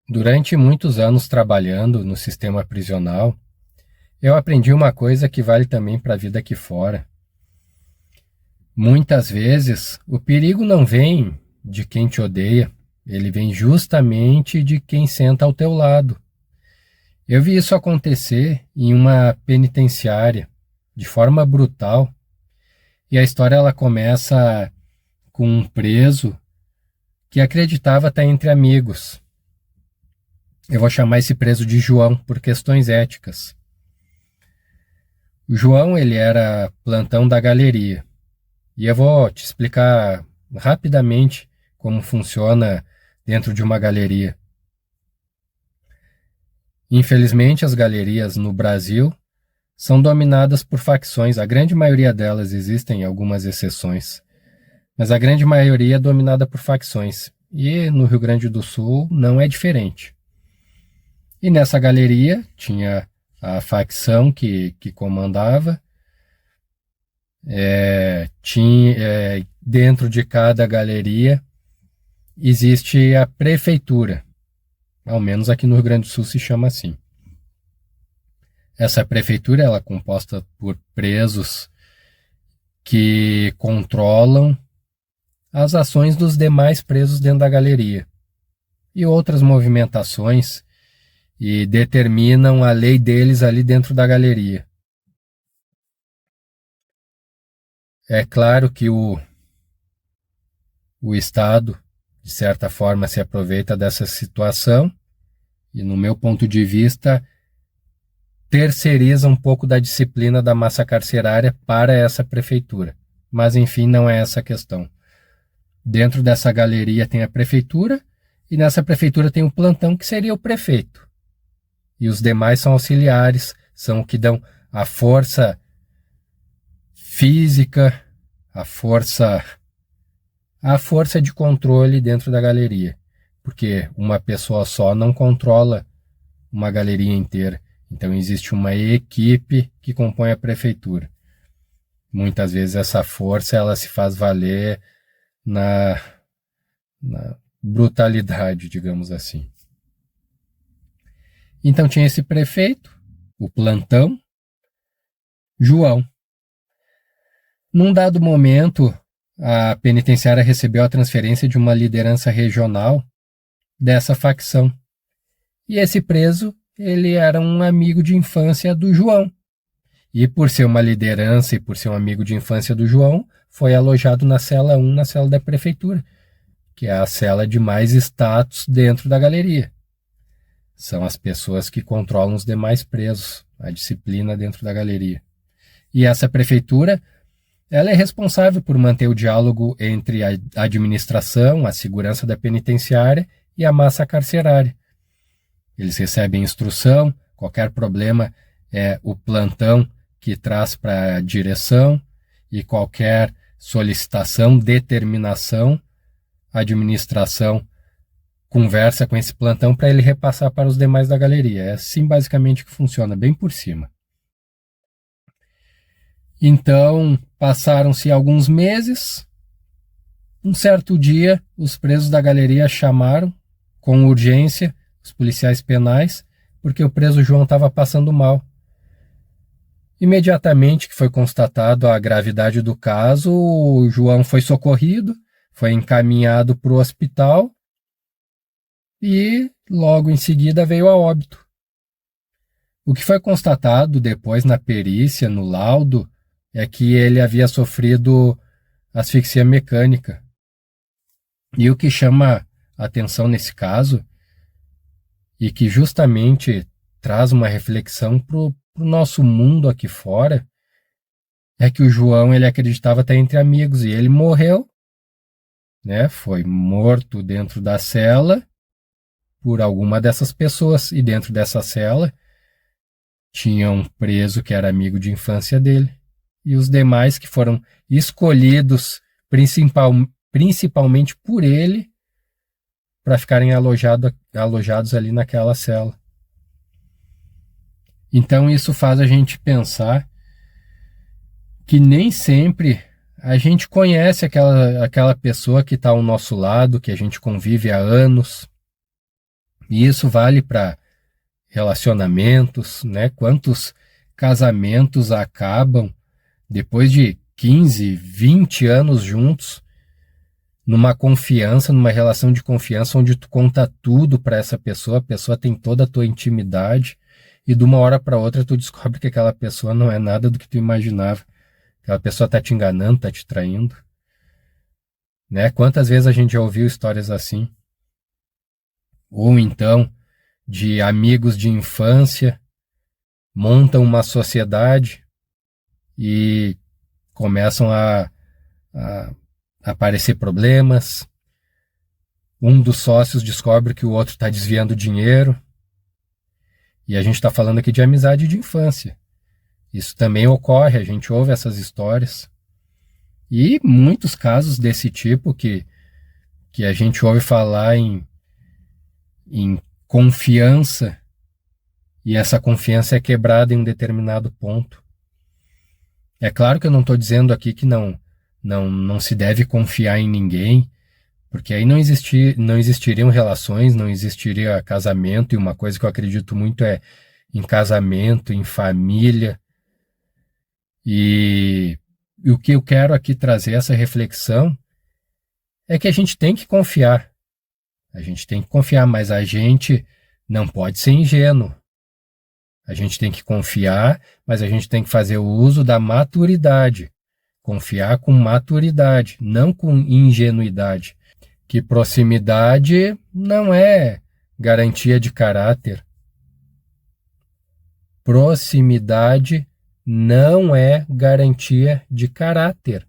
Durante muitos anos trabalhando no sistema prisional, eu aprendi uma coisa que vale também para a vida aqui fora. Muitas vezes, o perigo não vem de quem te odeia, ele vem justamente de quem senta ao teu lado. Eu vi isso acontecer em uma penitenciária, de forma brutal, e a história ela começa com um preso que acreditava estar entre amigos. Eu vou chamar esse preso de João por questões éticas. O João, ele era plantão da galeria. E eu vou te explicar rapidamente como funciona dentro de uma galeria. Infelizmente, as galerias no Brasil são dominadas por facções. A grande maioria delas, existem algumas exceções, mas a grande maioria é dominada por facções. E no Rio Grande do Sul não é diferente. E nessa galeria tinha a facção que comandava. Dentro de cada galeria existe a prefeitura, ao menos aqui no Rio Grande do Sul se chama assim. Essa prefeitura ela é composta por presos que controlam as ações dos demais presos dentro da galeria e outras movimentações e determinam a lei deles ali dentro da galeria. É claro que o Estado, de certa forma, se aproveita dessa situação e, no meu ponto de vista, terceiriza um pouco da disciplina da massa carcerária para essa prefeitura. Mas, enfim, não é essa a questão. Dentro dessa galeria tem a prefeitura e nessa prefeitura tem o plantão, que seria o prefeito. E os demais são auxiliares, são o que dão a força física, a força de controle dentro da galeria, porque uma pessoa só não controla uma galeria inteira. Então existe uma equipe que compõe a prefeitura. Muitas vezes essa força ela se faz valer na brutalidade, digamos assim. Então tinha esse prefeito, o plantão, João. Num dado momento, a penitenciária recebeu a transferência de uma liderança regional dessa facção. E esse preso, ele era um amigo de infância do João. E por ser uma liderança e por ser um amigo de infância do João, foi alojado na cela 1, na cela da prefeitura, que é a cela de mais status dentro da galeria. São as pessoas que controlam os demais presos, a disciplina dentro da galeria. E essa prefeitura, ela é responsável por manter o diálogo entre a administração, a segurança da penitenciária e a massa carcerária. Eles recebem instrução, qualquer problema é o plantão que traz para a direção e qualquer solicitação, determinação, a administração conversa com esse plantão para ele repassar para os demais da galeria. É assim basicamente que funciona, bem por cima. Então, passaram-se alguns meses. Um certo dia, os presos da galeria chamaram com urgência os policiais penais, porque o preso João estava passando mal. Imediatamente que foi constatado a gravidade do caso, o João foi socorrido, foi encaminhado para o hospital e logo em seguida veio a óbito. O que foi constatado depois na perícia, no laudo, é que ele havia sofrido asfixia mecânica. E o que chama a atenção nesse caso, e que justamente traz uma reflexão para o nosso mundo aqui fora, é que o João ele acreditava estar entre amigos e ele morreu, né? Foi morto dentro da cela por alguma dessas pessoas. E dentro dessa cela tinha um preso que era amigo de infância dele. E os demais que foram escolhidos principalmente por ele para ficarem alojados ali naquela cela. Então isso faz a gente pensar que nem sempre a gente conhece aquela pessoa que está ao nosso lado, que a gente convive há anos, E isso vale para relacionamentos, né? Quantos casamentos acabam depois de 15, 20 anos juntos, numa confiança, numa relação de confiança, onde tu conta tudo para essa pessoa, a pessoa tem toda a tua intimidade, e de uma hora para outra tu descobre que aquela pessoa não é nada do que tu imaginava. Aquela pessoa tá te enganando, tá te traindo. Né? Quantas vezes a gente já ouviu histórias assim? Ou então, de amigos de infância, montam uma sociedade e começam a aparecer problemas. Um dos sócios descobre que o outro está desviando dinheiro. E a gente está falando aqui de amizade de infância. Isso também ocorre, a gente ouve essas histórias. E muitos casos desse tipo que a gente ouve falar em confiança, e essa confiança é quebrada em um determinado ponto. É claro que eu não estou dizendo aqui que não se deve confiar em ninguém, porque aí não existiriam relações, não existiria casamento, e uma coisa que eu acredito muito é em casamento, em família. E o que eu quero aqui trazer essa reflexão é que a gente tem que confiar. A gente tem que confiar, mas a gente não pode ser ingênuo. A gente tem que confiar, mas a gente tem que fazer o uso da maturidade. Confiar com maturidade, não com ingenuidade. Que proximidade não é garantia de caráter. Proximidade não é garantia de caráter.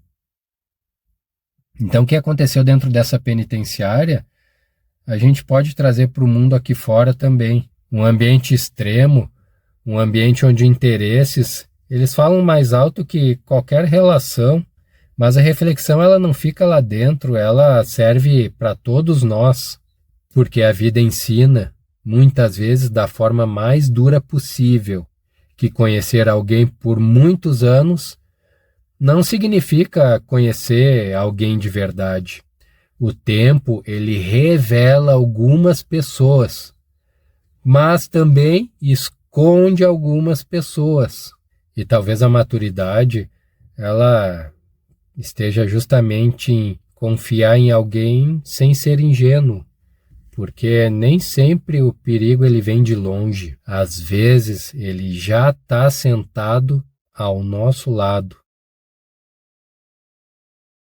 Então, o que aconteceu dentro dessa penitenciária, a gente pode trazer para o mundo aqui fora também. Um ambiente extremo, um ambiente onde interesses, eles falam mais alto que qualquer relação, mas a reflexão ela não fica lá dentro, ela serve para todos nós, porque a vida ensina, muitas vezes da forma mais dura possível, que conhecer alguém por muitos anos não significa conhecer alguém de verdade. O tempo, ele revela algumas pessoas, mas também esconde algumas pessoas. E talvez a maturidade, ela esteja justamente em confiar em alguém sem ser ingênuo. Porque nem sempre o perigo ele vem de longe. Às vezes ele já está sentado ao nosso lado.